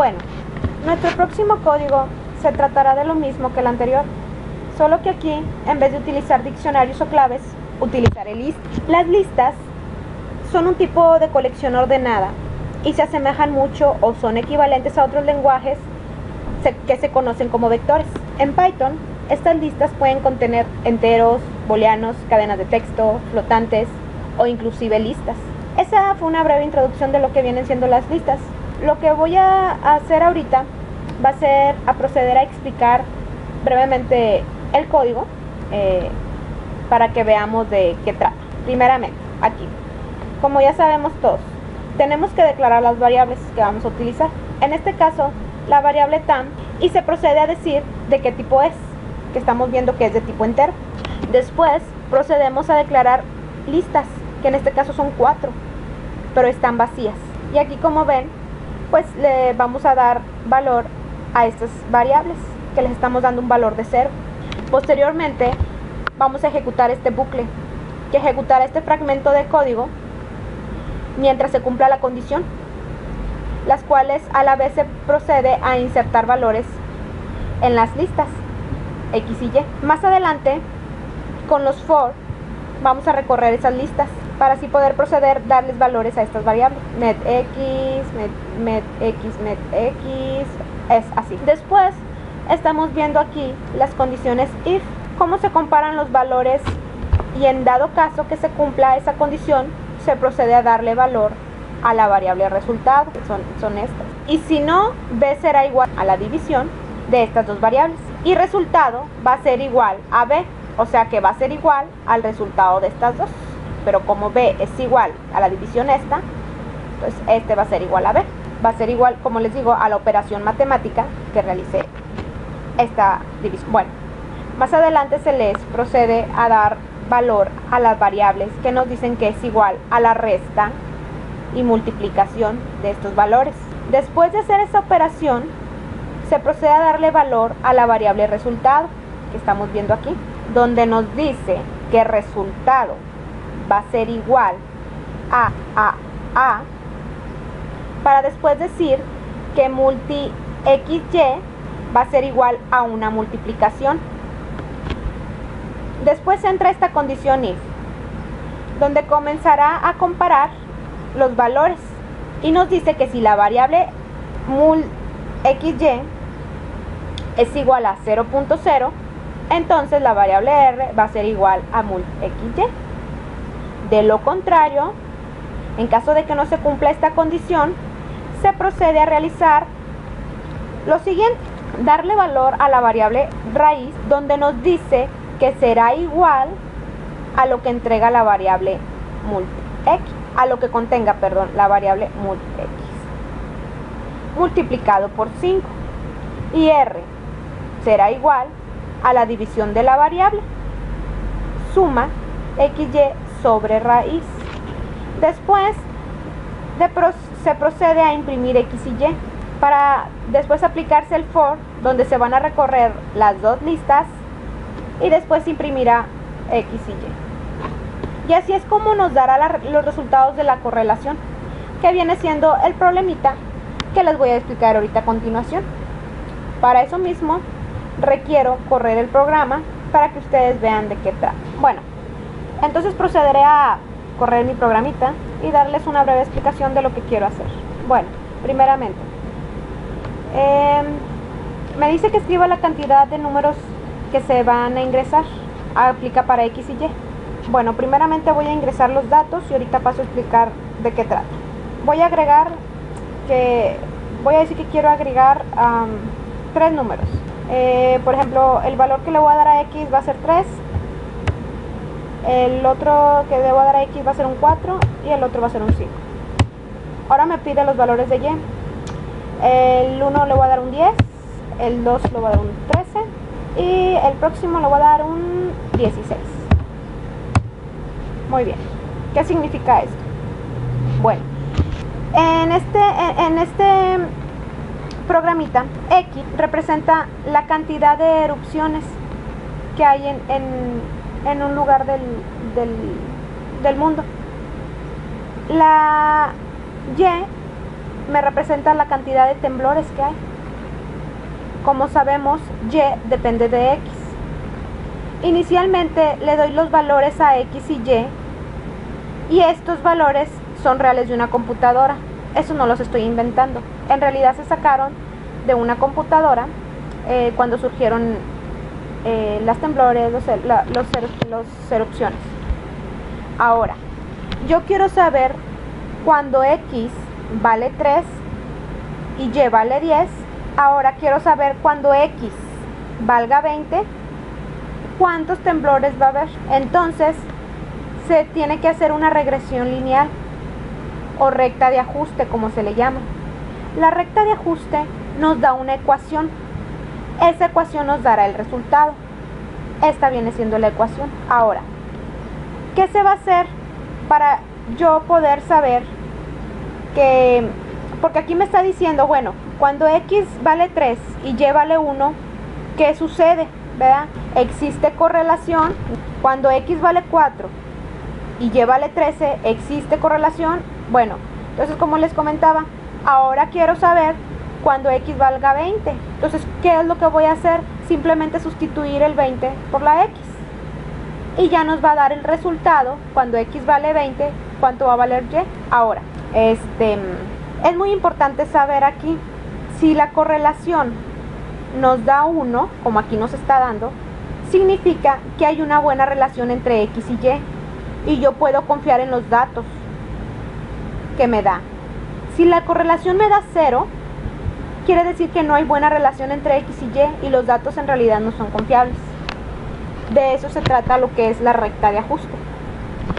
Bueno, nuestro próximo código se tratará de lo mismo que el anterior, solo que aquí, en vez de utilizar diccionarios o claves, utilizaré listas. Las listas son un tipo de colección ordenada y se asemejan mucho o son equivalentes a otros lenguajes que se conocen como vectores. En Python, estas listas pueden contener enteros, booleanos, cadenas de texto, flotantes o inclusive listas. Esa fue una breve introducción de lo que vienen siendo las listas. Lo que voy a hacer ahorita va a ser a proceder a explicar brevemente el código para que veamos de qué trata. Primeramente, aquí, como ya sabemos todos, tenemos que declarar las variables que vamos a utilizar. En este caso, la variable tam, y se procede a decir de qué tipo es, que estamos viendo que es de tipo entero. Después procedemos a declarar listas, que en este caso son 4, pero están vacías. Y aquí, como ven, pues le vamos a dar valor a estas variables, que les estamos dando un valor de 0. Posteriormente vamos a ejecutar este bucle, que ejecutará este fragmento de código mientras se cumpla la condición, las cuales a la vez se procede a insertar valores en las listas X y Y. Más adelante, con los for, vamos a recorrer esas listas para así poder proceder a darles valores a estas variables. metx, metx, es así. Después estamos viendo aquí las condiciones if, cómo se comparan los valores, y en dado caso que se cumpla esa condición, se procede a darle valor a la variable resultado, que son estas. Y si no, b será igual a la división de estas dos variables, y resultado va a ser igual a b, o sea que va a ser igual al resultado de estas dos. Pero como b es igual a la división esta, entonces este va a ser igual a b. Va a ser igual, como les digo, a la operación matemática que realicé esta división. Bueno, más adelante se les procede a dar valor a las variables que nos dicen que es igual a la resta y multiplicación de estos valores. Después de hacer esta operación, se procede a darle valor a la variable resultado, que estamos viendo aquí, donde nos dice que resultado va a ser igual a para después decir que multi xy va a ser igual a una multiplicación. Después entra esta condición if, donde comenzará a comparar los valores y nos dice que si la variable mul xy es igual a 0.0, entonces la variable r va a ser igual a mul xy. De lo contrario, en caso de que no se cumpla esta condición, se procede a realizar lo siguiente: darle valor a la variable raíz, donde nos dice que será igual a lo que entrega la variable mult x, a lo que contenga, perdón, la variable mult x, multiplicado por 5, y r será igual a la división de la variable, suma xy sobre raíz. Después se procede a imprimir x y y, para después aplicarse el for, donde se van a recorrer las dos listas y después se imprimirá x y y. Y así es como nos dará los resultados de la correlación, que viene siendo el problemita que les voy a explicar ahorita a continuación. Para eso mismo requiero correr el programa para que ustedes vean de qué trata. Bueno, entonces procederé a correr mi programita y darles una breve explicación de lo que quiero hacer. Bueno, primeramente, me dice que escriba la cantidad de números que se van a ingresar. Aplica para x y y. Bueno, primeramente voy a ingresar los datos y ahorita paso a explicar de qué trata. Voy a decir que quiero agregar 3 números. Por ejemplo, el valor que le voy a dar a x va a ser 3, el otro que le voy a dar a x va a ser un 4 y el otro va a ser un 5. Ahora me pide los valores de y. El 1 le voy a dar un 10, el 2 le voy a dar un 13 y el próximo le voy a dar un 16. Muy bien, ¿qué significa esto? Bueno, en este programita, x representa la cantidad de erupciones que hay en un lugar del mundo. La y me representa la cantidad de temblores que hay. Como sabemos, Y depende de X. Inicialmente le doy los valores a X y Y estos valores son reales de una computadora. Eso no los estoy inventando. En realidad se sacaron de una computadora cuando surgieron las temblores, los erupciones. Ahora, yo quiero saber cuando X vale 3 y Y vale 10. Ahora quiero saber cuando X valga 20, cuántos temblores va a haber. Entonces, se tiene que hacer una regresión lineal o recta de ajuste, como se le llama. La recta de ajuste nos da una ecuación. Esa ecuación nos dará el resultado. Esta viene siendo la ecuación. Ahora, ¿qué se va a hacer para yo poder saber que... Porque aquí me está diciendo, bueno, cuando X vale 3 y Y vale 1, ¿qué sucede? ¿Verdad? Existe correlación. Cuando X vale 4 y Y vale 13, ¿existe correlación? Bueno, entonces como les comentaba, ahora quiero saber cuando X valga 20. Entonces, ¿qué es lo que voy a hacer? Simplemente sustituir el 20 por la X. Y ya nos va a dar el resultado. Cuando X vale 20, ¿cuánto va a valer Y? Ahora, es muy importante saber aquí, si la correlación nos da 1, como aquí nos está dando, significa que hay una buena relación entre X y Y. Y yo puedo confiar en los datos que me da. Si la correlación me da 0, quiere decir que no hay buena relación entre X y los datos en realidad no son confiables. De eso se trata lo que es la recta de ajuste.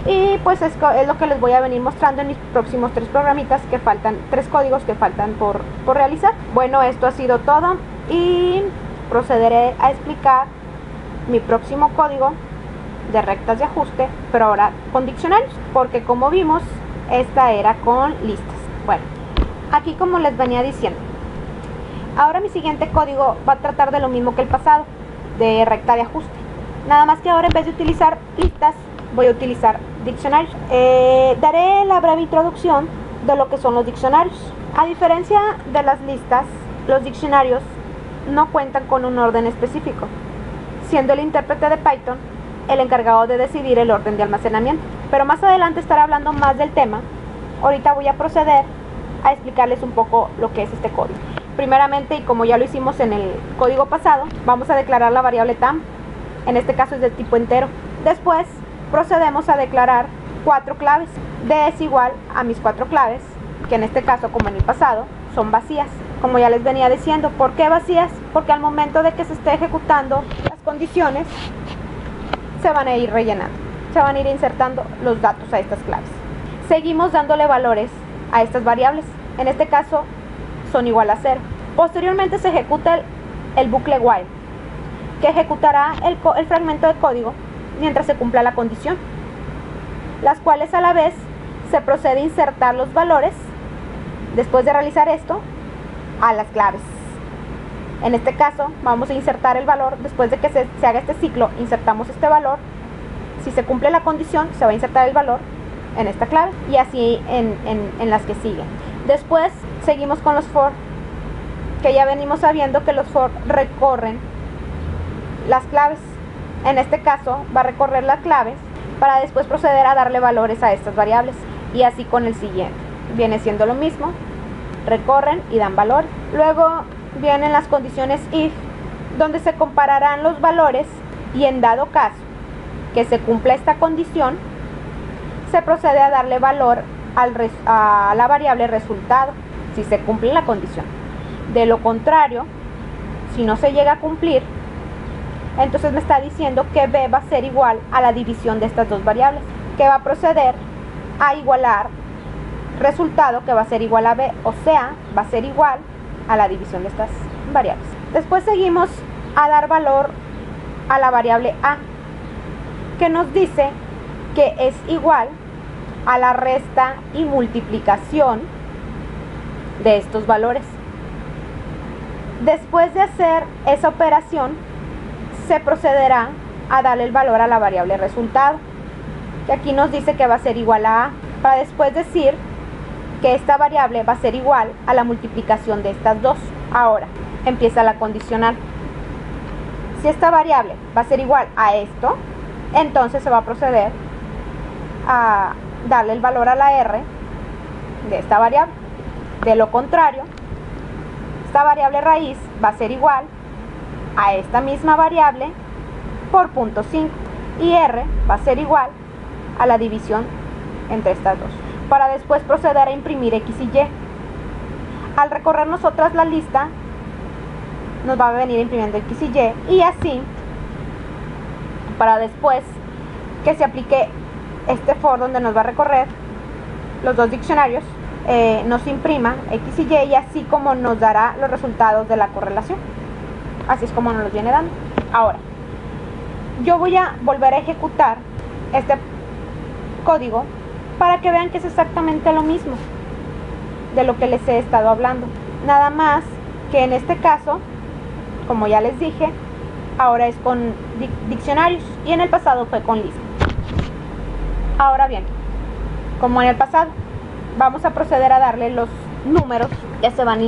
Y pues es lo que les voy a venir mostrando en mis próximos 3 programitas que faltan, 3 códigos que faltan por realizar. Bueno, esto ha sido todo y procederé a explicar mi próximo código de rectas de ajuste, pero ahora con diccionarios, porque como vimos, esta era con listas. Bueno, aquí como les venía diciendo, ahora mi siguiente código va a tratar de lo mismo que el pasado, de recta de ajuste. Nada más que ahora en vez de utilizar listas, voy a utilizar diccionarios. Daré la breve introducción de lo que son los diccionarios. A diferencia de las listas, los diccionarios no cuentan con un orden específico, siendo el intérprete de Python el encargado de decidir el orden de almacenamiento. Pero más adelante estaré hablando más del tema. Ahorita voy a proceder a explicarles un poco lo que es este código. Primeramente, y como ya lo hicimos en el código pasado, vamos a declarar la variable tam. En este caso es de tipo entero. Después procedemos a declarar 4 claves. D es igual a mis 4 claves, que en este caso, como en el pasado, son vacías. Como ya les venía diciendo, ¿por qué vacías? Porque al momento de que se esté ejecutando las condiciones, se van a ir rellenando, se van a ir insertando los datos a estas claves. Seguimos dándole valores a estas variables. En este caso, son igual a 0. Posteriormente se ejecuta el bucle while, que ejecutará el fragmento de código mientras se cumpla la condición, las cuales a la vez se procede a insertar los valores, después de realizar esto, a las claves. En este caso vamos a insertar el valor, después de que se haga este ciclo, insertamos este valor. Si se cumple la condición, se va a insertar el valor en esta clave y así en las que siguen. Después seguimos con los for, que ya venimos sabiendo que los for recorren las claves. En este caso va a recorrer las claves para después proceder a darle valores a estas variables, y así con el siguiente. Viene siendo lo mismo, recorren y dan valor. Luego vienen las condiciones if, donde se compararán los valores, y en dado caso que se cumpla esta condición, se procede a darle valor a la variable resultado, si se cumple la condición. De lo contrario, si no se llega a cumplir, entonces me está diciendo que B va a ser igual a la división de estas dos variables, que va a proceder a igualar resultado, que va a ser igual a B, o sea, va a ser igual a la división de estas variables. Después seguimos a dar valor a la variable A, que nos dice que es igual a la resta y multiplicación de estos valores. Después de hacer esa operación, se procederá a darle el valor a la variable resultado, que aquí nos dice que va a ser igual a A, para después decir que esta variable va a ser igual a la multiplicación de estas dos. Ahora, empieza la condicional. Si esta variable va a ser igual a esto, entonces se va a proceder a darle el valor a la r de esta variable. De lo contrario, esta variable raíz va a ser igual a esta misma variable por 0.5 y r va a ser igual a la división entre estas dos, para después proceder a imprimir x y y. Al recorrer nosotras la lista, nos va a venir imprimiendo x y así, para después que se aplique este for donde nos va a recorrer los dos diccionarios, nos imprima x y así como nos dará los resultados de la correlación. Así es como nos los viene dando. Ahora, yo voy a volver a ejecutar este código para que vean que es exactamente lo mismo de lo que les he estado hablando, nada más que en este caso, como ya les dije, ahora es con diccionarios y en el pasado fue con lista. Ahora bien, como en el pasado, vamos a proceder a darle los números que se van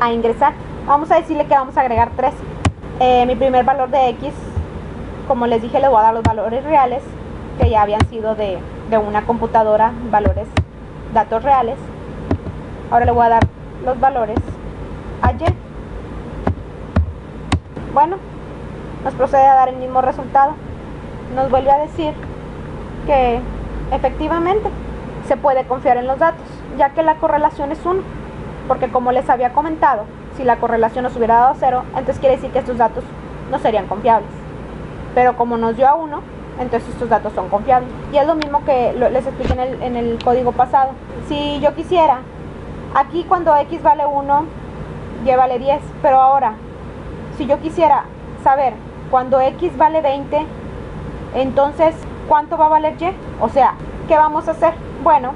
a ingresar. Vamos a decirle que vamos a agregar 3. Mi primer valor de x, como les dije, le voy a dar los valores reales que ya habían sido de una computadora, datos reales. Ahora le voy a dar los valores a y. Bueno, nos procede a dar el mismo resultado. Nos vuelve a decir que efectivamente se puede confiar en los datos, ya que la correlación es 1, porque como les había comentado, si la correlación nos hubiera dado 0, entonces quiere decir que estos datos no serían confiables. Pero como nos dio a 1, entonces estos datos son confiables. Y es lo mismo que les expliqué en el código pasado. Si yo quisiera, aquí cuando x vale 1, y vale 10, pero ahora, si yo quisiera saber cuando x vale 20, entonces, ¿cuánto va a valer y? O sea, ¿qué vamos a hacer? Bueno,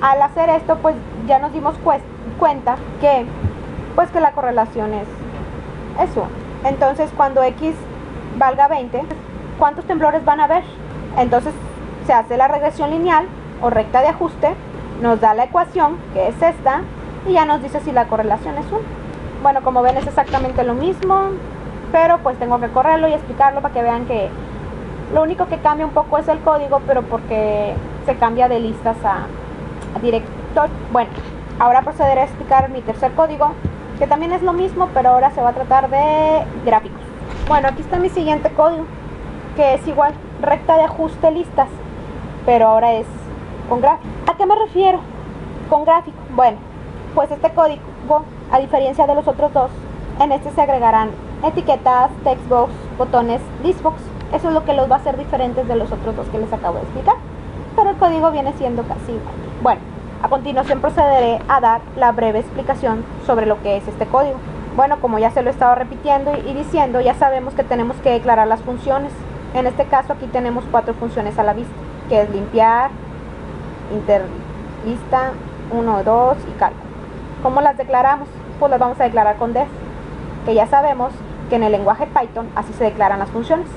al hacer esto, pues ya nos dimos cuenta que, pues que la correlación es 1. Entonces, cuando x valga 20, ¿cuántos temblores van a haber? Entonces, se hace la regresión lineal o recta de ajuste, nos da la ecuación, que es esta, y ya nos dice si la correlación es 1. Bueno, como ven es exactamente lo mismo, pero pues tengo que correrlo y explicarlo para que vean que lo único que cambia un poco es el código, pero porque se cambia de listas a directorio. Bueno, ahora procederé a explicar mi tercer código, que también es lo mismo, pero ahora se va a tratar de gráficos. Bueno, aquí está mi siguiente código, que es igual, recta de ajuste listas, pero ahora es con gráfico. ¿A qué me refiero con gráfico? Bueno, pues este código, a diferencia de los otros dos, en este se agregarán etiquetas, textbox, botones, listbox. Eso es lo que los va a hacer diferentes de los otros dos que les acabo de explicar, pero el código viene siendo casi igual. Bueno, a continuación procederé a dar la breve explicación sobre lo que es este código. Bueno, como ya se lo he estado repitiendo y diciendo, ya sabemos que tenemos que declarar las funciones. En este caso aquí tenemos 4 funciones a la vista, que es limpiar, interlista, 1, 2 y cálculo. ¿Cómo las declaramos? Pues las vamos a declarar con def, que ya sabemos que en el lenguaje Python así se declaran las funciones.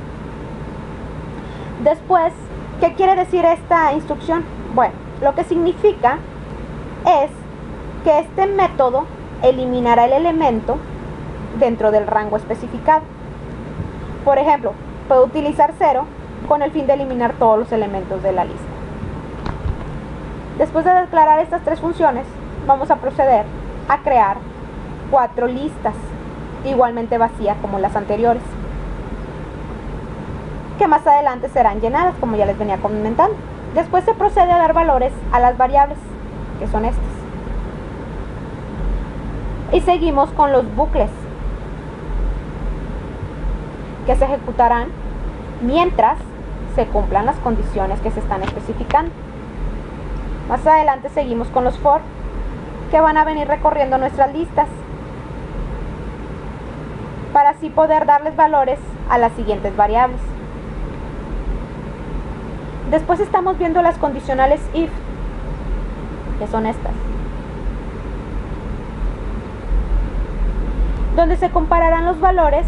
Después, ¿qué quiere decir esta instrucción? Bueno, lo que significa es que este método eliminará el elemento dentro del rango especificado. Por ejemplo, puedo utilizar 0 con el fin de eliminar todos los elementos de la lista. Después de declarar estas 3 funciones, vamos a proceder a crear 4 listas, igualmente vacías como las anteriores, que más adelante serán llenadas, como ya les venía comentando. Después se procede a dar valores a las variables, que son estas. Y seguimos con los bucles, que se ejecutarán mientras se cumplan las condiciones que se están especificando. Más adelante seguimos con los for, que van a venir recorriendo nuestras listas, para así poder darles valores a las siguientes variables. Después estamos viendo las condicionales if, que son estas, donde se compararán los valores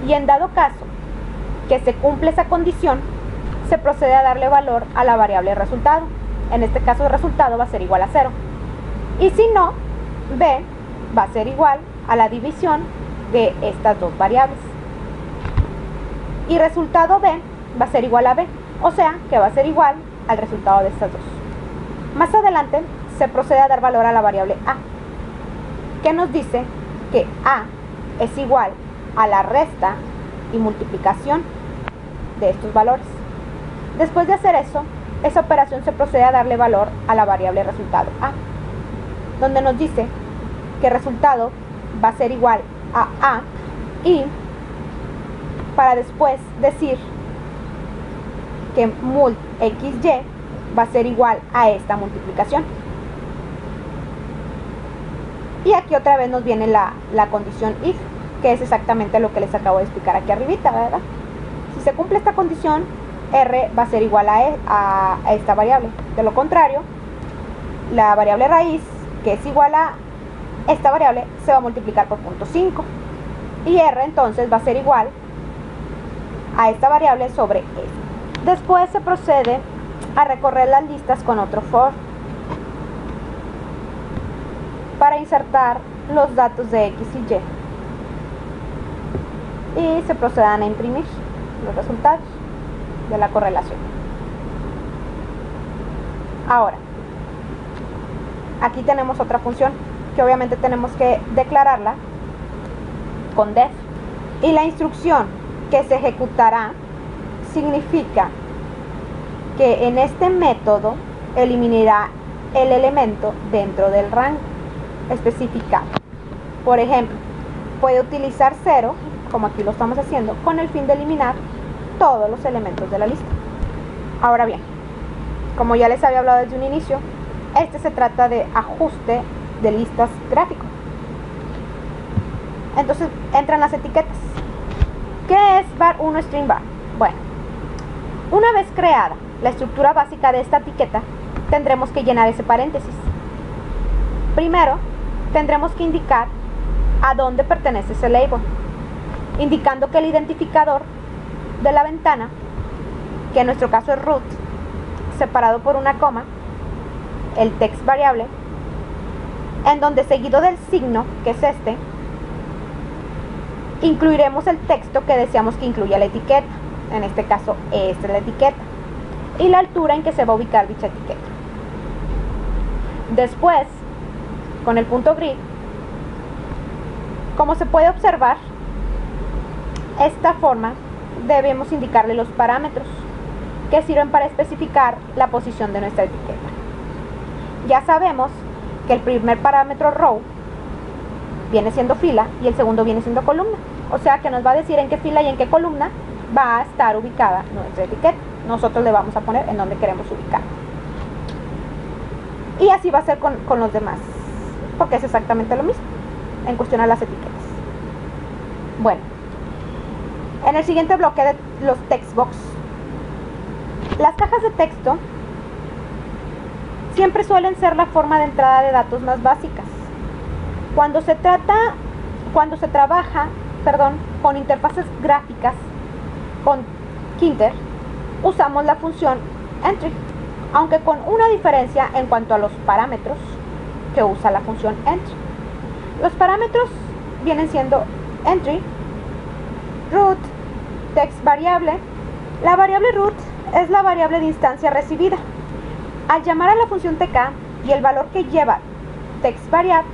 y en dado caso que se cumple esa condición, se procede a darle valor a la variable resultado. En este caso el resultado va a ser igual a 0. Y si no, B va a ser igual a la división de estas dos variables. Y resultado B va a ser igual a B, o sea que va a ser igual al resultado de estas dos. Más adelante se procede a dar valor a la variable A, que nos dice que A es igual a la resta y multiplicación de estos valores. Después de hacer eso, esa operación se procede a darle valor a la variable resultado A, donde nos dice que el resultado va a ser igual a A, y para después decir que mult xy va a ser igual a esta multiplicación. Y aquí otra vez nos viene la condición if, que es exactamente lo que les acabo de explicar aquí arribita, ¿verdad? Si se cumple esta condición, r va a ser igual a esta variable. De lo contrario, la variable raíz, que es igual a esta variable, se va a multiplicar por 0.5. Y r entonces va a ser igual a esta variable sobre esta. Después se procede a recorrer las listas con otro for para insertar los datos de x y y. Y se procedan a imprimir los resultados de la correlación. Ahora, aquí tenemos otra función que obviamente tenemos que declararla con def, y la instrucción que se ejecutará significa que en este método eliminará el elemento dentro del rango especificado. Por ejemplo, puede utilizar 0, como aquí lo estamos haciendo, con el fin de eliminar todos los elementos de la lista. Ahora bien, como ya les había hablado desde un inicio, este se trata de ajuste de listas gráfico. Entonces entran las etiquetas. ¿Qué es var1 string var? Bueno, una vez creada la estructura básica de esta etiqueta, tendremos que llenar ese paréntesis. Primero, tendremos que indicar a dónde pertenece ese label, indicando que el identificador de la ventana, que en nuestro caso es root, separado por una coma, el text variable, en donde seguido del signo, que es este, incluiremos el texto que deseamos que incluya la etiqueta. En este caso, esta es la etiqueta, y la altura en que se va a ubicar dicha etiqueta. Después, con el punto grid, como se puede observar, esta forma debemos indicarle los parámetros que sirven para especificar la posición de nuestra etiqueta. Ya sabemos que el primer parámetro row viene siendo fila y el segundo viene siendo columna, o sea que nos va a decir en qué fila y en qué columna va a estar ubicada nuestra etiqueta. Nosotros le vamos a poner en donde queremos ubicar, y así va a ser con los demás, porque es exactamente lo mismo en cuestión a las etiquetas. Bueno, en el siguiente bloque de los text box, las cajas de texto siempre suelen ser la forma de entrada de datos más básicas. Cuando se trabaja con interfaces gráficas con Kinter, usamos la función entry, aunque con una diferencia en cuanto a los parámetros que usa la función entry. Los parámetros vienen siendo entry, root, text variable. La variable root es la variable de instancia recibida. Al llamar a la función tk y el valor que lleva text variable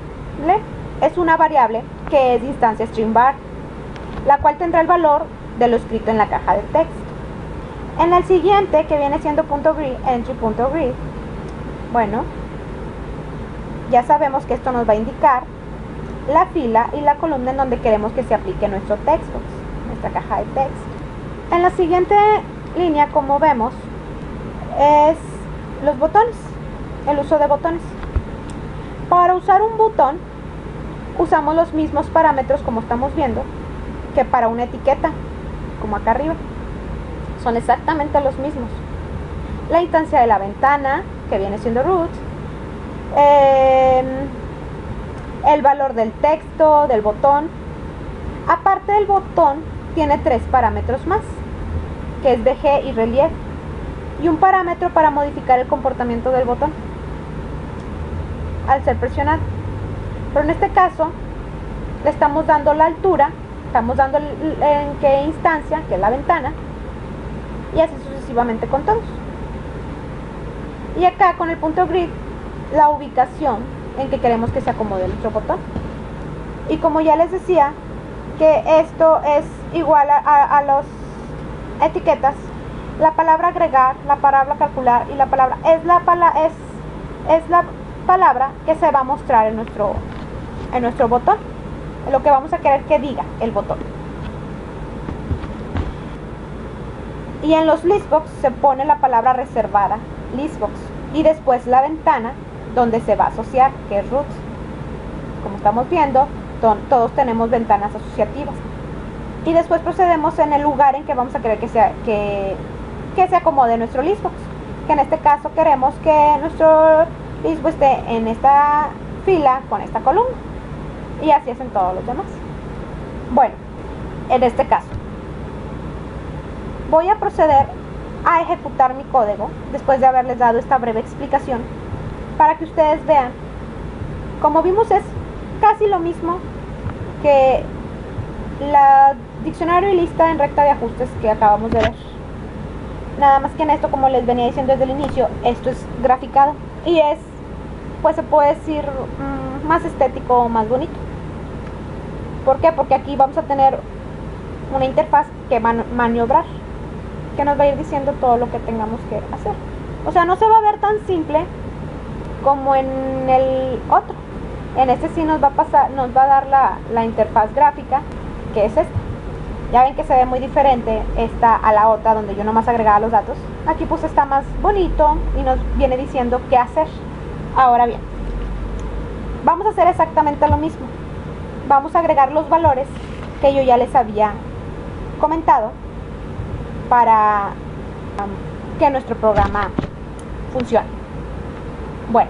es una variable que es de instancia string var, la cual tendrá el valor de lo escrito en la caja de texto. En el siguiente, que viene siendo .grid, entry.grid, bueno, ya sabemos que esto nos va a indicar la fila y la columna en donde queremos que se aplique nuestro texto, nuestra caja de texto. En la siguiente línea, como vemos, es los botones, el uso de botones. Para usar un botón, usamos los mismos parámetros, como estamos viendo, que para una etiqueta, como acá arriba. Son exactamente los mismos. La instancia de la ventana, que viene siendo root, el valor del texto, del botón. Aparte del botón, tiene 3 parámetros más, que es VG y relieve. y un parámetro para modificar el comportamiento del botón al ser presionado. Pero en este caso le estamos dando la altura, estamos dando en qué instancia, que es la ventana, y así sucesivamente con todos. Y acá con el punto grid, la ubicación en que queremos que se acomode nuestro botón. Y como ya les decía, que esto es igual a las etiquetas, la palabra agregar, la palabra calcular y la palabra es la palabra que se va a mostrar en nuestro botón, lo que vamos a querer que diga el botón. Y en los listbox se pone la palabra reservada, listbox, y después la ventana donde se va a asociar, que es root. Como estamos viendo, todos tenemos ventanas asociativas. Y después procedemos en el lugar en que vamos a querer que se acomode nuestro listbox, que en este caso queremos que nuestro listbox esté en esta fila con esta columna, y así es en todos los demás. Bueno, en este caso voy a proceder a ejecutar mi código después de haberles dado esta breve explicación, para que ustedes vean. Como vimos, es casi lo mismo que la diccionario y lista en recta de ajustes que acabamos de ver. Nada más que en esto, como les venía diciendo desde el inicio, esto es graficado y es, pues se puede decir, más estético o más bonito. ¿Por qué? Porque aquí vamos a tener una interfaz que va a maniobrar, que nos va a ir diciendo todo lo que tengamos que hacer. O sea, no se va a ver tan simple como en el otro. En este sí nos va a dar la interfaz gráfica, que es esta. Ya ven que se ve muy diferente esta a la otra, donde yo nomás agregaba los datos. Aquí pues está más bonito y nos viene diciendo qué hacer. Ahora bien, vamos a hacer exactamente lo mismo. Vamos a agregar los valores que yo ya les había comentado para que nuestro programa funcione. Bueno,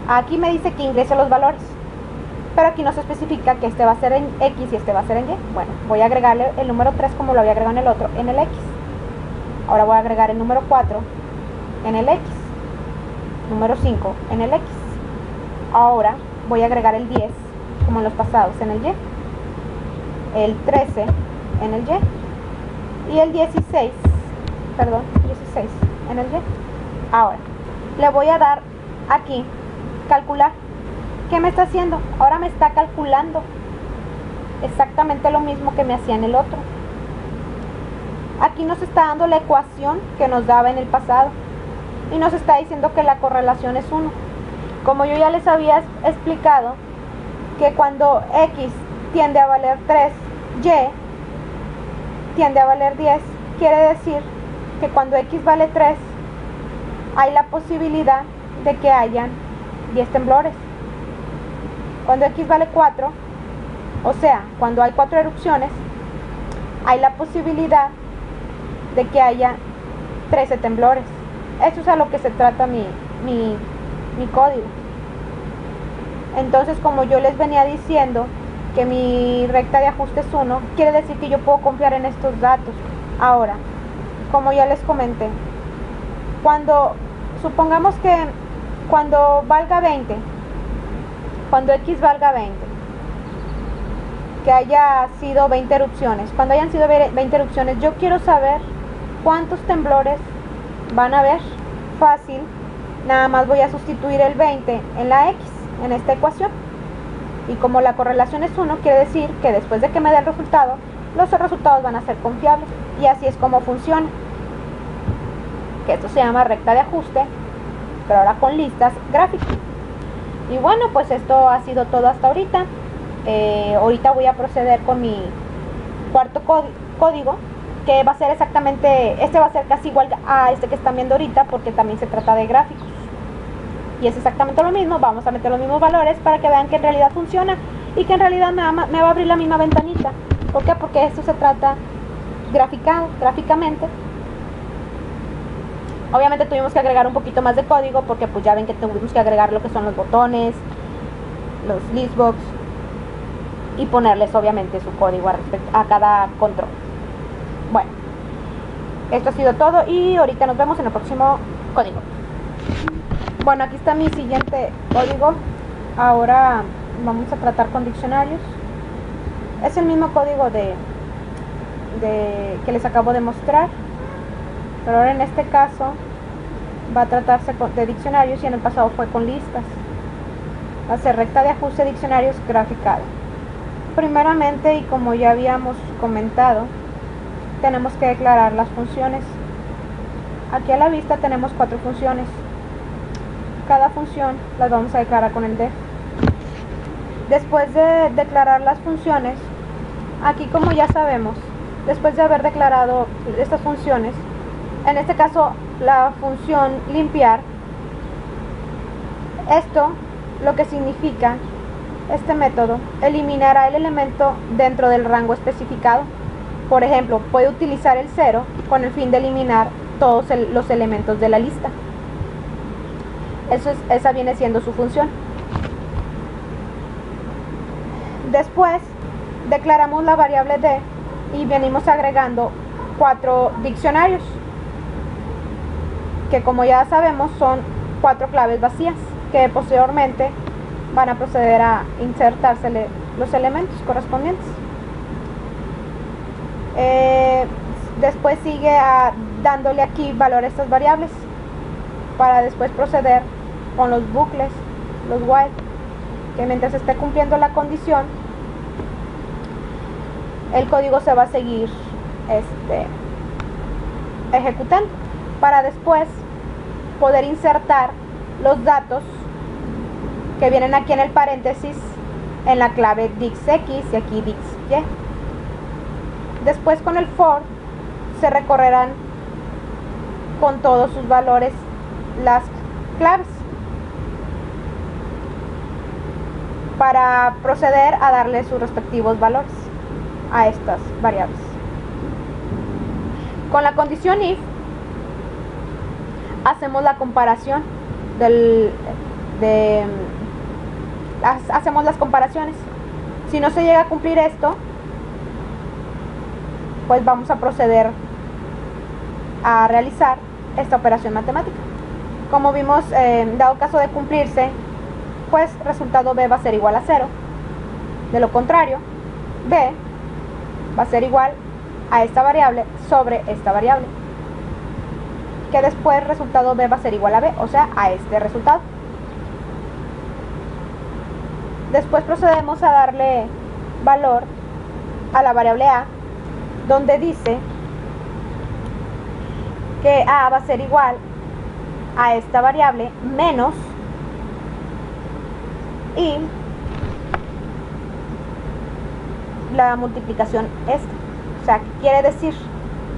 aquí me dice que ingrese los valores, pero aquí no se especifica que este va a ser en X y este va a ser en Y. Bueno, voy a agregarle el número 3 como lo había agregado en el otro, en el X. Ahora voy a agregar el número 4 en el X, número 5 en el X. Ahora voy a agregar el 10 como en los pasados en el Y, el 13 en el Y y el 16 en el Y. Ahora le voy a dar aquí calcular. ¿Qué me está haciendo? Ahora me está calculando exactamente lo mismo que me hacía en el otro. Aquí nos está dando la ecuación que nos daba en el pasado y nos está diciendo que la correlación es 1. Como yo ya les había explicado, que cuando X tiende a valer 3, Y tiende a valer 10, quiere decir que cuando X vale 3, hay la posibilidad de que hayan 10 temblores. Cuando X vale 4, o sea, cuando hay 4 erupciones, hay la posibilidad de que haya 13 temblores. Eso es a lo que se trata mi código. Entonces, como yo les venía diciendo que mi recta de ajuste es 1, quiere decir que yo puedo confiar en estos datos. Ahora, como ya les comenté, supongamos que cuando valga 20, cuando X valga 20, que haya sido 20 erupciones, cuando hayan sido 20 erupciones, yo quiero saber cuántos temblores van a haber. Fácil, nada más voy a sustituir el 20 en la X, en esta ecuación, y como la correlación es 1, quiere decir que después de que me dé el resultado, los resultados van a ser confiables, y así es como funciona, que esto se llama recta de ajuste, pero ahora con listas gráficas. Y bueno, pues esto ha sido todo hasta ahorita. Ahorita voy a proceder con mi cuarto código, que va a ser exactamente, este va a ser casi igual a este que están viendo ahorita, porque también se trata de gráficos. Y es exactamente lo mismo, vamos a meter los mismos valores para que vean que en realidad funciona y que en realidad me va a abrir la misma ventanita. ¿Por qué? Porque esto se trata gráficamente. Obviamente tuvimos que agregar un poquito más de código porque pues ya ven que tuvimos que agregar lo que son los botones, los listbox y ponerles obviamente su código a cada control. Bueno, Esto ha sido todo y ahorita nos vemos en el próximo código. Bueno, aquí está mi siguiente código. Ahora vamos a tratar con diccionarios. Es el mismo código que les acabo de mostrar, pero ahora en este caso va a tratarse de diccionarios y en el pasado fue con listas. Va a ser recta de ajuste diccionarios graficada. Primeramente, y como ya habíamos comentado, tenemos que declarar las funciones. Aquí a la vista tenemos 4 funciones. Cada función las vamos a declarar con el def. Después de declarar las funciones, aquí como ya sabemos, después de haber declarado estas funciones, en este caso la función limpiar, esto lo que significa, este método eliminará el elemento dentro del rango especificado. Por ejemplo, puede utilizar el 0 con el fin de eliminar todos los elementos de la lista. Esa viene siendo su función. Después declaramos la variable d y venimos agregando 4 diccionarios, que como ya sabemos son 4 claves vacías, que posteriormente van a proceder a insertársele los elementos correspondientes. Después sigue dándole aquí valor a estas variables para después proceder con los bucles, los while, que mientras esté cumpliendo la condición el código se va a seguir ejecutando para después poder insertar los datos que vienen aquí en el paréntesis en la clave dixx y aquí dixy. Después con el for se recorrerán con todos sus valores las claves para proceder a darle sus respectivos valores a estas variables. Con la condición if hacemos la comparación hacemos las comparaciones. Si no se llega a cumplir esto, pues vamos a proceder a realizar esta operación matemática. Como vimos, dado caso de cumplirse, pues resultado b va a ser igual a 0. De lo contrario, b va a ser igual a esta variable sobre esta variable, que después resultado b va a ser igual a b, o sea, a este resultado. Después procedemos a darle valor a la variable a, donde dice que a va a ser igual a esta variable menos y la multiplicación esta. O sea, quiere decir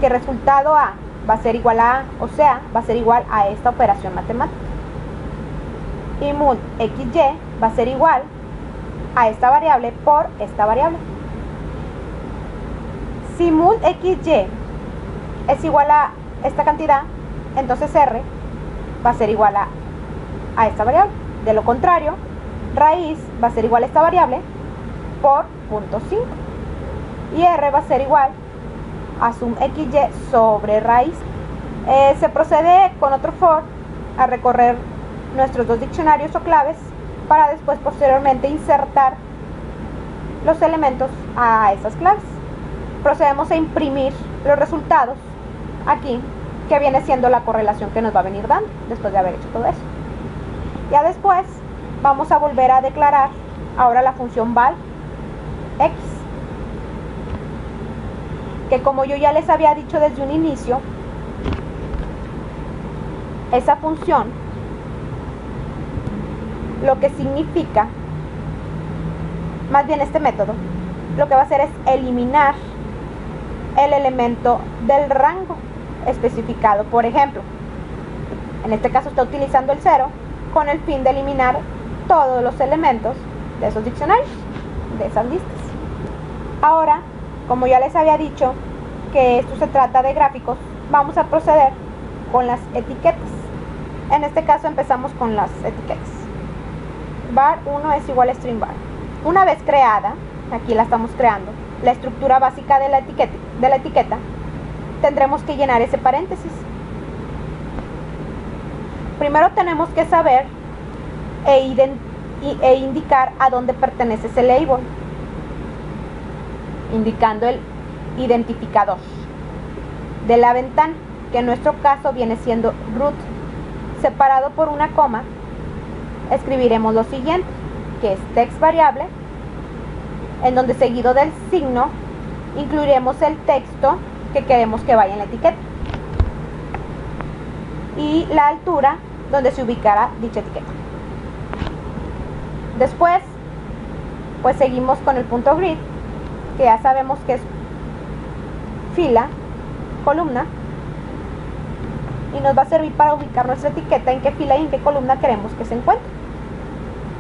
que resultado a va a ser igual a, o sea, va a ser igual a esta operación matemática. Y mul xy va a ser igual a esta variable por esta variable. Si mul xy es igual a esta cantidad, entonces r va a ser igual a esta variable. De lo contrario, raíz va a ser igual a esta variable por 0.5 y r va a ser igual a sum xy sobre raíz. Se procede con otro for a recorrer nuestros 2 diccionarios o claves para después posteriormente insertar los elementos a esas claves. Procedemos a imprimir los resultados aquí, que viene siendo la correlación que nos va a venir dando después de haber hecho todo eso. Ya después vamos a volver a declarar ahora la función val x, que como yo ya les había dicho desde un inicio, esa función lo que significa, más bien este método, lo que va a hacer es eliminar el elemento del rango especificado. Por ejemplo, en este caso está utilizando el 0 con el fin de eliminar todos los elementos de esos diccionarios, de esas listas. Ahora, como ya les había dicho que esto se trata de gráficos, vamos a proceder con las etiquetas. En este caso empezamos con las etiquetas. var1 es igual a string var. Una vez creada, aquí la estamos creando, la estructura básica de la etiqueta, tendremos que llenar ese paréntesis. Primero tenemos que saber e indicar a dónde pertenece ese label, indicando el identificador de la ventana, que en nuestro caso viene siendo root. Separado por una coma, escribiremos lo siguiente, que es text variable, en donde seguido del signo incluiremos el texto que queremos que vaya en la etiqueta y la altura donde se ubicará dicha etiqueta. Después, pues seguimos con el punto grid, que ya sabemos que es fila, columna, y nos va a servir para ubicar nuestra etiqueta en qué fila y en qué columna queremos que se encuentre.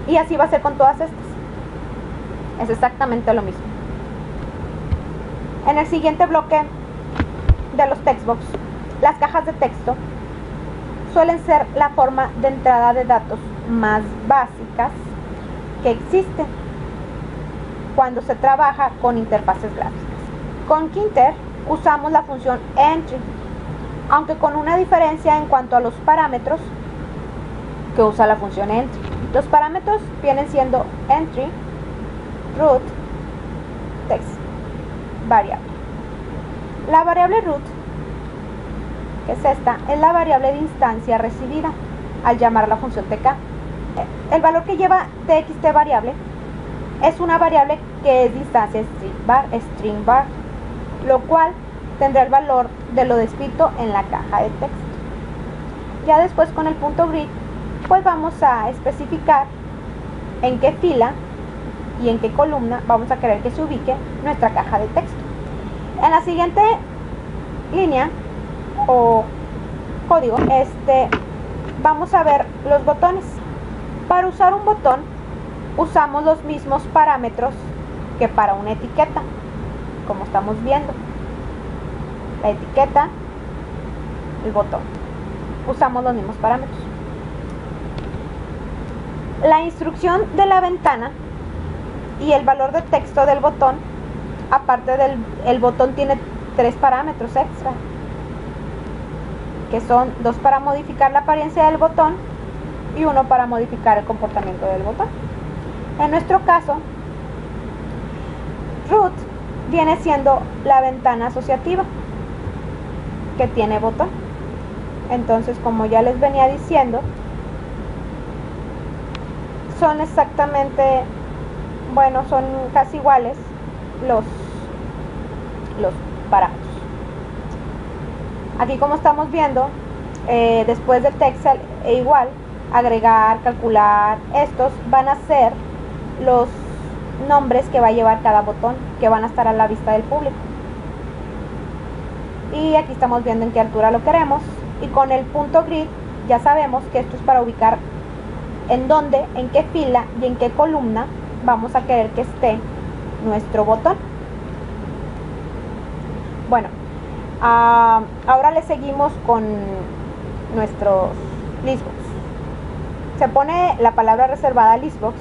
Y así va a ser con todas estas. Es exactamente lo mismo. En el siguiente bloque de los textbox, las cajas de texto suelen ser la forma de entrada de datos más básicas que existen cuando se trabaja con interfaces gráficas. Con Tkinter usamos la función entry, aunque con una diferencia en cuanto a los parámetros que usa la función entry. Los parámetros vienen siendo entry, root, text, variable. La variable root, que es esta, es la variable de instancia recibida al llamar la función tk. El valor que lleva txt variable es una variable que es de instancia string var, lo cual tendrá el valor de lo descrito en la caja de texto. Ya después, con el punto grid, pues vamos a especificar en qué fila y en qué columna vamos a querer que se ubique nuestra caja de texto. En la siguiente línea o código, vamos a ver los botones. Para usar un botón usamos los mismos parámetros que para una etiqueta, como estamos viendo. La etiqueta, el botón, usamos los mismos parámetros. La instrucción de la ventana y el valor de texto del botón, aparte del botón, tiene 3 parámetros extra, que son 2 para modificar la apariencia del botón y 1 para modificar el comportamiento del botón. En nuestro caso, root viene siendo la ventana asociativa que tiene botón. Entonces, como ya les venía diciendo, son exactamente, bueno, son casi iguales los parámetros. Aquí, como estamos viendo, después del text igual, agregar, calcular, estos van a ser los nombres que va a llevar cada botón, que van a estar a la vista del público. Y aquí estamos viendo en qué altura lo queremos, y con el punto grid ya sabemos que esto es para ubicar en dónde, en qué fila y en qué columna vamos a querer que esté nuestro botón. Bueno, ahora le seguimos con nuestros listbox. Se pone la palabra reservada listbox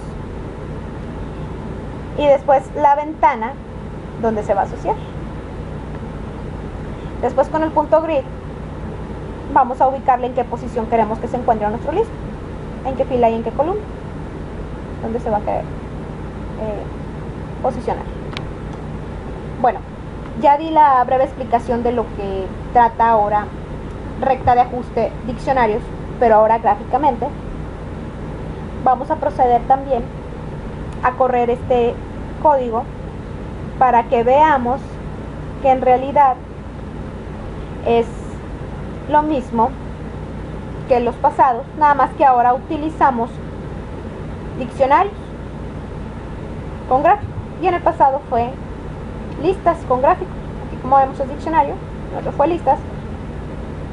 y después la ventana donde se va a asociar. Después, con el punto grid, vamos a ubicarle en qué posición queremos que se encuentre nuestro list, en qué fila y en qué columna, donde se va a querer posicionar. Bueno, ya di la breve explicación de lo que trata ahora recta de ajuste diccionarios, pero ahora gráficamente. Vamos a proceder también a correr este código para que veamos que en realidad es lo mismo que los pasados, nada más que ahora utilizamos diccionarios con gráfico, y en el pasado fue listas con gráfico. Aquí, como vemos, es diccionario, el otro fue listas,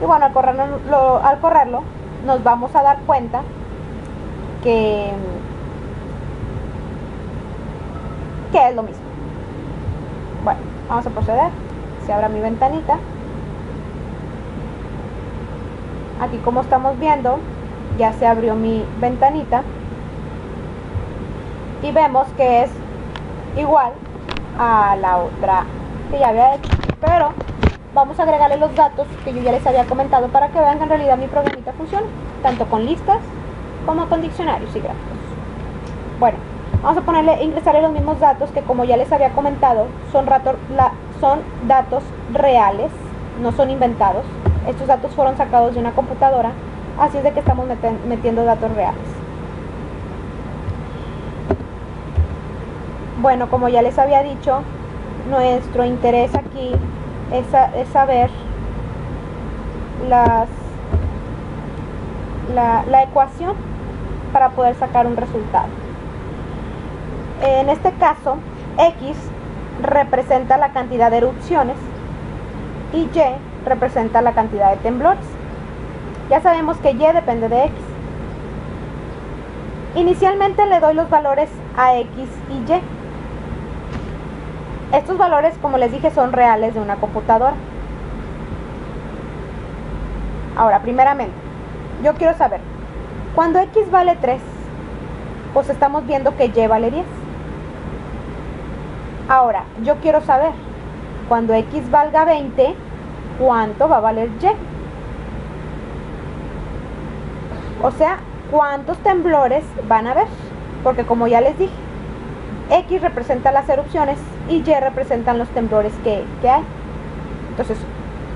y bueno, al correrlo nos vamos a dar cuenta que es lo mismo. Bueno, vamos a proceder. Se abra mi ventanita. Aquí, como estamos viendo, ya se abrió mi ventanita y vemos que es igual a la otra que ya había hecho, pero vamos a agregarle los datos que yo ya les había comentado para que vean que en realidad mi programita funciona, tanto con listas como con diccionarios y gráficos. Bueno, vamos a ingresarle los mismos datos que, como ya les había comentado, son datos reales, no son inventados. Estos datos fueron sacados de una computadora, así es de que estamos metiendo datos reales. Bueno, como ya les había dicho, nuestro interés aquí es saber la ecuación para poder sacar un resultado. En este caso, X representa la cantidad de erupciones y Y representa la cantidad de temblores. Ya sabemos que Y depende de X. Inicialmente le doy los valores a X y Y. Estos valores, como les dije, son reales de una computadora. Ahora, primeramente, yo quiero saber, cuando X vale 3, pues estamos viendo que Y vale 10. Ahora, yo quiero saber, cuando X valga 20, ¿cuánto va a valer Y? O sea, ¿cuántos temblores van a haber? Porque como ya les dije, X representa las erupciones y Y representan los temblores que hay. Entonces,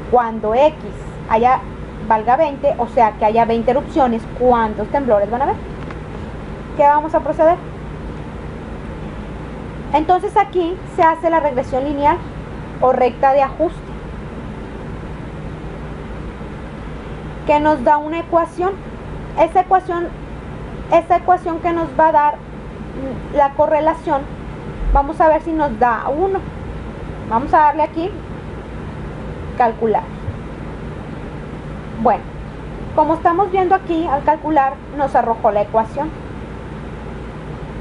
cuando X valga 20, o sea que haya 20 erupciones, ¿cuántos temblores van a haber? ¿Qué vamos a proceder? Entonces aquí se hace la regresión lineal o recta de ajuste, que nos da una ecuación. Esa ecuación que nos va a dar la correlación, vamos a ver si nos da 1. Vamos a darle aquí calcular. Bueno, como estamos viendo aquí, al calcular nos arrojó la ecuación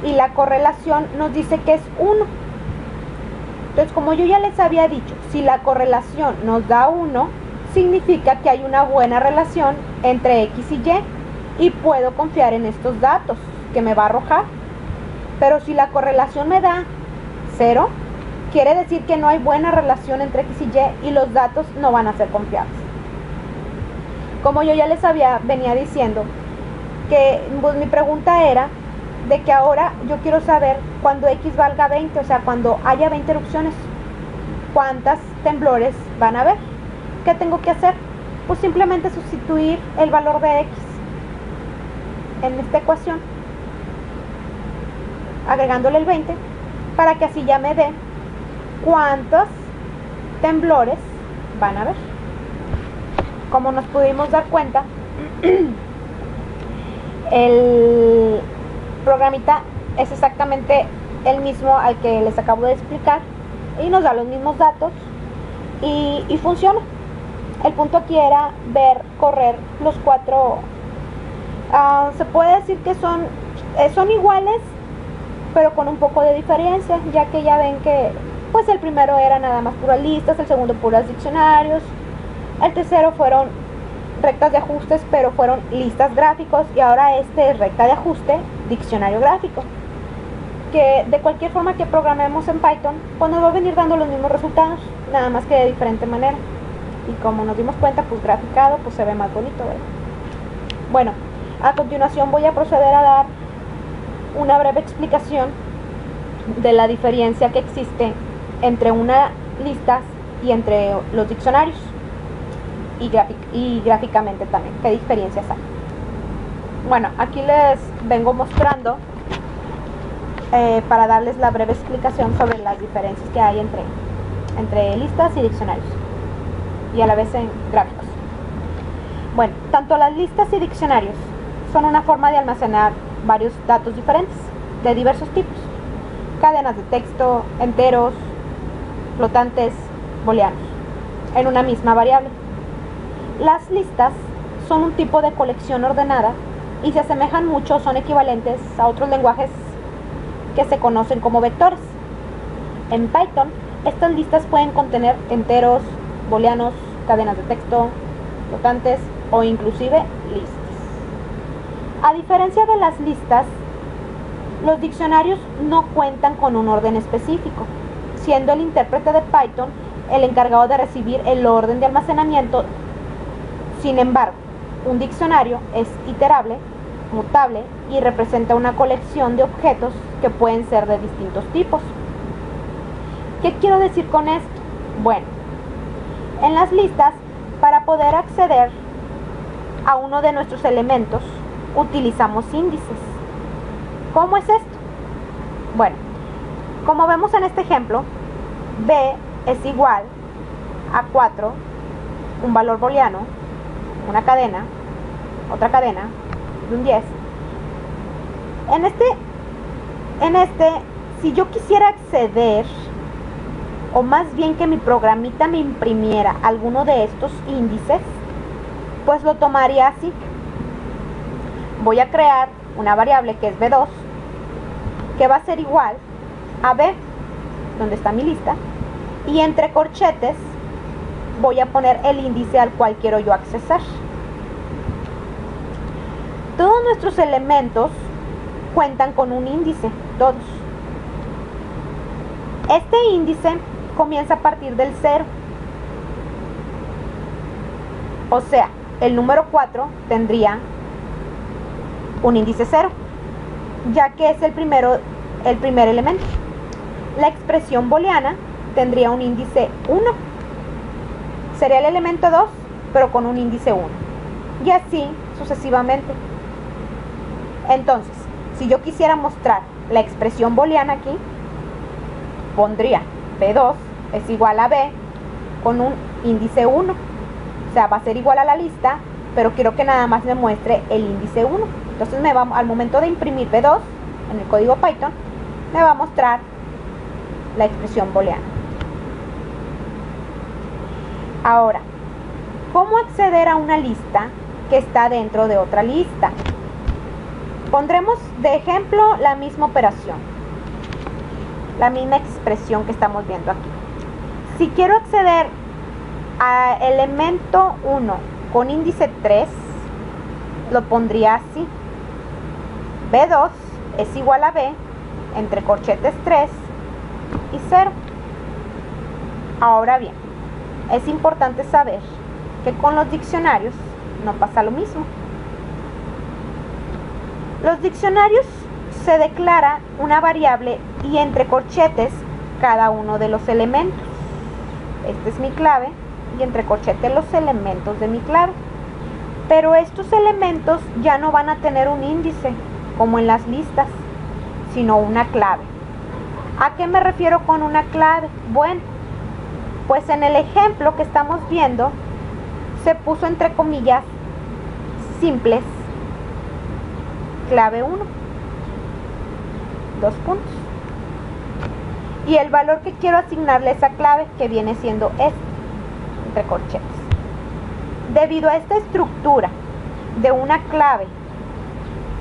y la correlación nos dice que es 1. Entonces, como yo ya les había dicho, si la correlación nos da 1, significa que hay una buena relación entre X y Y puedo confiar en estos datos que me va a arrojar. Pero si la correlación me da 0, quiere decir que no hay buena relación entre X y los datos no van a ser confiables. Como yo ya les venía diciendo, que pues, mi pregunta era de que ahora yo quiero saber cuando X valga 20, o sea, cuando haya 20 erupciones, ¿cuántos temblores van a haber? ¿Qué tengo que hacer? Pues simplemente sustituir el valor de X en esta ecuación, agregándole el 20, para que así ya me dé cuántos temblores van a haber. Como nos pudimos dar cuenta, el programita es exactamente el mismo al que les acabo de explicar y nos da los mismos datos y funciona. El punto aquí era correr los 4. Se puede decir que son iguales, pero con un poco de diferencia, ya que ya ven que pues el primero era nada más puras listas, el segundo puras diccionarios, el tercero fueron rectas de ajustes, pero fueron listas gráficos, y ahora este es recta de ajuste, diccionario gráfico, que de cualquier forma que programemos en Python, pues nos va a venir dando los mismos resultados, nada más que de diferente manera. Y como nos dimos cuenta, pues graficado pues se ve más bonito, ¿verdad? Bueno, a continuación voy a proceder a dar una breve explicación de la diferencia que existe entre una lista y entre los diccionarios, y gráficamente también, qué diferencias hay. Bueno, aquí les vengo mostrando para darles la breve explicación sobre las diferencias que hay entre listas y diccionarios, y a la vez en gráficos. Bueno, tanto las listas y diccionarios son una forma de almacenar varios datos diferentes, de diversos tipos: cadenas de texto, enteros, flotantes, booleanos, en una misma variable. Las listas son un tipo de colección ordenada y se asemejan mucho, son equivalentes a otros lenguajes que se conocen como vectores. En Python, estas listas pueden contener enteros, booleanos, cadenas de texto, flotantes o inclusive listas. A diferencia de las listas, los diccionarios no cuentan con un orden específico, siendo el intérprete de Python el encargado de recibir el orden de almacenamiento. Sin embargo, un diccionario es iterable, mutable y representa una colección de objetos que pueden ser de distintos tipos. ¿Qué quiero decir con esto? Bueno, en las listas, para poder acceder a uno de nuestros elementos, utilizamos índices. ¿Cómo es esto? Bueno, como vemos en este ejemplo, B es igual a 4, un valor booleano, una cadena, otra cadena, y un 10. En este, si yo quisiera acceder, o más bien que mi programita me imprimiera alguno de estos índices, pues lo tomaría así. Voy a crear una variable que es B2, que va a ser igual a B, donde está mi lista, y entre corchetes voy a poner el índice al cual quiero yo accesar. Todos nuestros elementos cuentan con un índice, todos. Este índice comienza a partir del 0. O sea, el número 4 tendría un índice 0, ya que es el primer elemento. La expresión booleana tendría un índice 1. Sería el elemento 2, pero con un índice 1. Y así sucesivamente. Entonces, si yo quisiera mostrar la expresión booleana aquí, pondría B2 es igual a B con un índice 1. O sea, va a ser igual a la lista, pero quiero que nada más me muestre el índice 1. Entonces al momento de imprimir B2 en el código Python, me va a mostrar la expresión booleana. Ahora, ¿cómo acceder a una lista que está dentro de otra lista? Pondremos de ejemplo la misma operación, la misma expresión que estamos viendo aquí. Si quiero acceder a elemento 1 con índice 3, lo pondría así. B2 es igual a B entre corchetes 3 y 0. Ahora bien, es importante saber que con los diccionarios no pasa lo mismo. Los diccionarios se declara una variable y entre corchetes cada uno de los elementos. Esta es mi clave y entre corchetes los elementos de mi clave. Pero estos elementos ya no van a tener un índice como en las listas, sino una clave. ¿A qué me refiero con una clave? Bueno, pues en el ejemplo que estamos viendo se puso entre comillas simples clave 1, 2 puntos, y el valor que quiero asignarle a esa clave, que viene siendo este, entre corchetes. Debido a esta estructura de una clave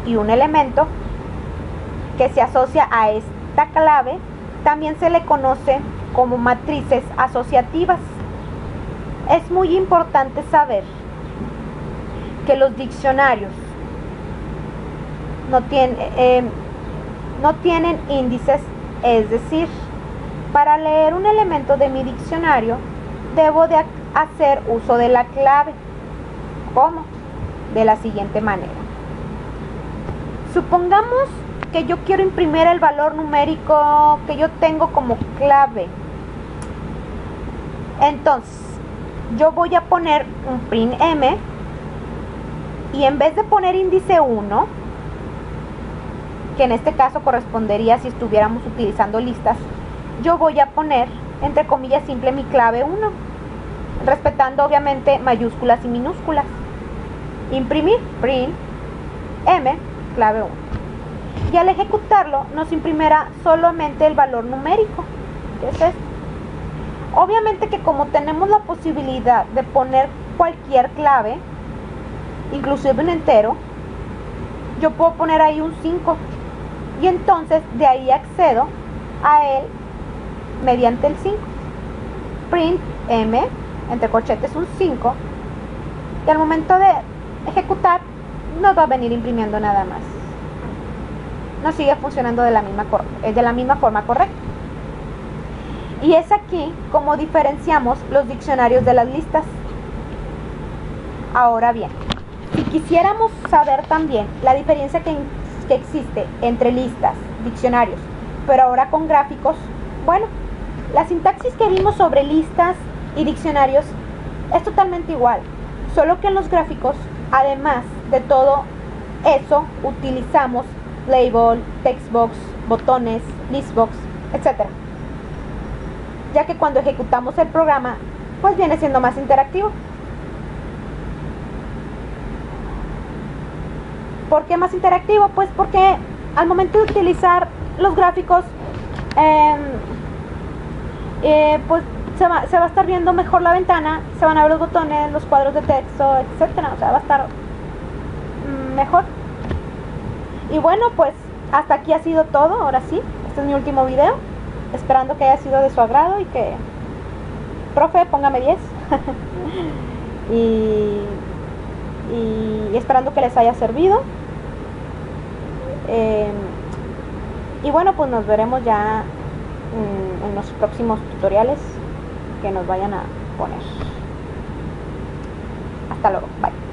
y un elemento que se asocia a esta clave, también se le conoce como matrices asociativas. Es muy importante saber que los diccionarios no tienen índices, es decir, para leer un elemento de mi diccionario debo de hacer uso de la clave. ¿Cómo? De la siguiente manera. Supongamos que yo quiero imprimir el valor numérico que yo tengo como clave. Entonces, yo voy a poner un print m y en vez de poner índice 1, que en este caso correspondería si estuviéramos utilizando listas, yo voy a poner entre comillas simple mi clave 1, respetando obviamente mayúsculas y minúsculas. Imprimir, print m, clave 1. Y al ejecutarlo nos imprimirá solamente el valor numérico, que es este. Obviamente que como tenemos la posibilidad de poner cualquier clave, inclusive un entero, yo puedo poner ahí un 5 y entonces de ahí accedo a él mediante el 5. Print m, entre corchetes un 5, y al momento de ejecutar nos va a venir imprimiendo nada más. Nos sigue funcionando de la misma forma correcta. Y es aquí como diferenciamos los diccionarios de las listas. Ahora bien, si quisiéramos saber también la diferencia que existe entre listas, diccionarios, pero ahora con gráficos, bueno, la sintaxis que vimos sobre listas y diccionarios es totalmente igual, solo que en los gráficos, además de todo eso, utilizamos label, textbox, botones, listbox, etc. Ya que cuando ejecutamos el programa, pues viene siendo más interactivo. ¿Por qué más interactivo? Pues porque al momento de utilizar los gráficos, pues se va a estar viendo mejor la ventana, se van a ver los botones, los cuadros de texto, etcétera. O sea, va a estar mejor. Y bueno, pues hasta aquí ha sido todo. Ahora sí, este es mi último video, esperando que haya sido de su agrado y que, profe, póngame 10. y esperando que les haya servido. Y bueno, pues nos veremos ya en los próximos tutoriales que nos vayan a poner. Hasta luego, bye.